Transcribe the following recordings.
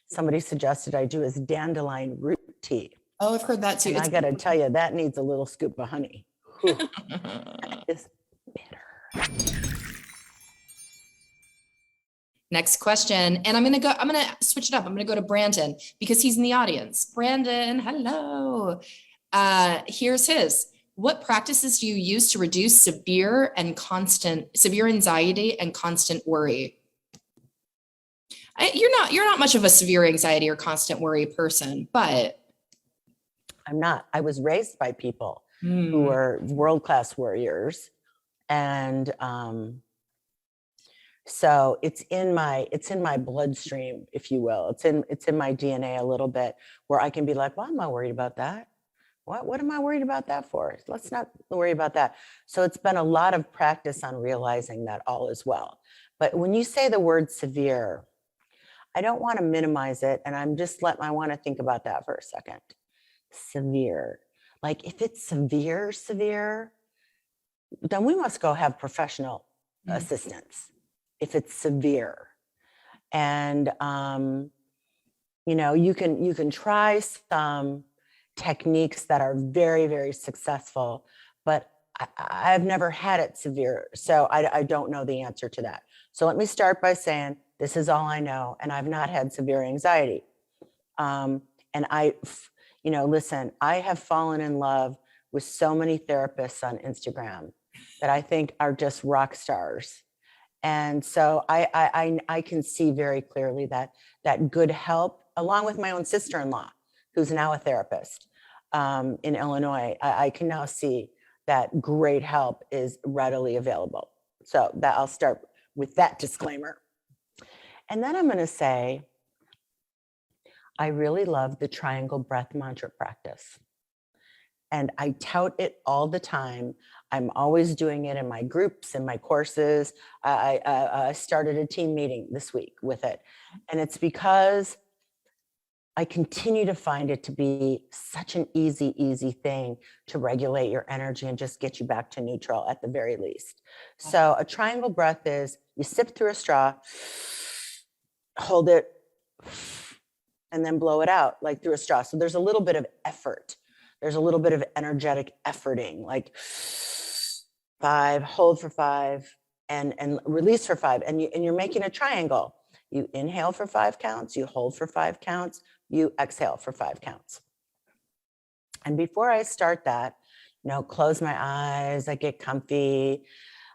somebody suggested I do is dandelion root tea. Oh, I've heard that too. And I got to tell you, that needs a little scoop of honey. It's bitter. Next question. And I'm going to switch it up. I'm going to go to Brandon because he's in the audience. Brandon, hello. Here's his. What practices do you use to reduce severe anxiety and constant worry? You're not much of a severe anxiety or constant worry person, but I'm not. I was raised by people who were world-class warriors, and so it's in my bloodstream, if you will. It's in my DNA a little bit, where I can be like, "Why am I worried about that? What am I worried about that for? Let's not worry about that." So it's been a lot of practice on realizing that all is well. But when you say the word severe, I don't want to minimize it, and I want to think about that for a second. Severe. Like if it's severe, then we must go have professional assistance if it's severe. And, you can try some techniques that are very, very successful, but I've never had it severe. So I don't know the answer to that. So let me start by saying, this is all I know, and I've not had severe anxiety. And listen, I have fallen in love with so many therapists on Instagram that I think are just rock stars. And so I can see very clearly that good help, along with my own sister-in-law, who's now a therapist in Illinois. I can now see that great help is readily available. So that I'll start with that disclaimer. And then I'm going to say, I really love the triangle breath mantra practice. And I tout it all the time. I'm always doing it in my groups, in my courses. I started a team meeting this week with it. And it's because I continue to find it to be such an easy thing to regulate your energy and just get you back to neutral at the very least. So a triangle breath is you sip through a straw, hold it, and then blow it out like through a straw. So there's a little bit of effort. There's a little bit of energetic efforting, like 5, hold for 5, and release for 5. And you're making a triangle. You inhale for 5 counts, you hold for 5 counts, you exhale for 5 counts. And before I start that, close my eyes, I get comfy.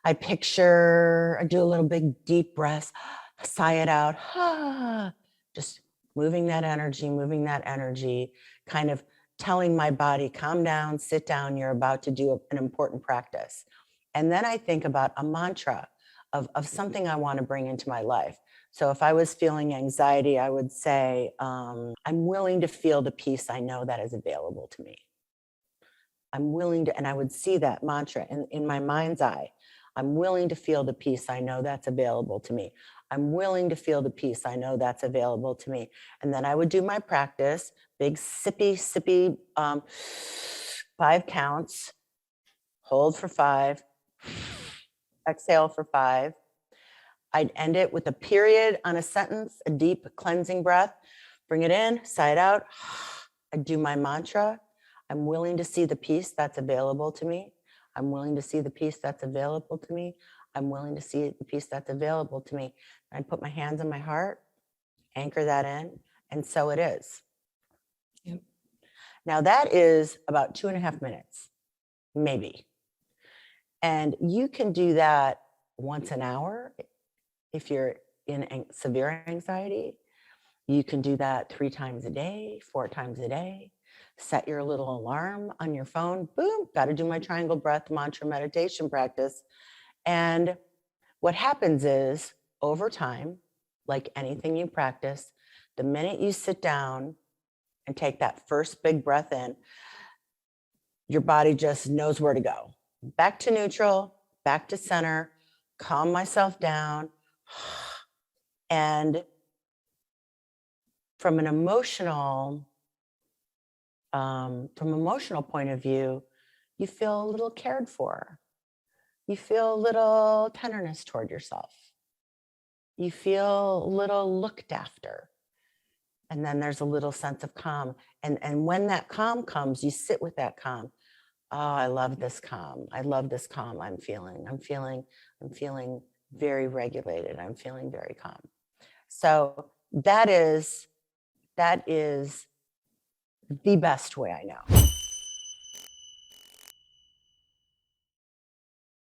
I do a little big deep breath, sigh it out, just moving that energy, kind of telling my body, calm down, sit down, you're about to do an important practice. And then I think about a mantra of something I want to bring into my life. So if I was feeling anxiety, I would say, I'm willing to feel the peace I know that is available to me. I'm willing to, and I would see that mantra in my mind's eye. I'm willing to feel the peace I know that's available to me. I'm willing to feel the peace I know that's available to me. And then I would do my practice, big sippy, 5 counts, hold for 5, exhale for 5. I'd end it with a period on a sentence, a deep cleansing breath, bring it in, sigh it out. I'd do my mantra. I'm willing to see the peace that's available to me. I'm willing to see the peace that's available to me. I'm willing to see the peace that's available to me. And I put my hands on my heart, anchor that in, and so it is. Yep. Now that is about 2.5 minutes, maybe. And you can do that once an hour if you're in severe anxiety. You can do that 3 times a day, 4 times a day. Set your little alarm on your phone. Boom, got to do my triangle breath mantra meditation practice. And what happens is, over time, like anything you practice, the minute you sit down and take that first big breath in, your body just knows where to go. Back to neutral, back to center, calm myself down. And from an emotional point of view, you feel a little cared for. You feel a little tenderness toward yourself. You feel a little looked after. And then there's a little sense of calm. And when that calm comes, you sit with that calm. Oh, I love this calm. I love this calm I'm feeling. I'm feeling very regulated. I'm feeling very calm. So that is the best way I know.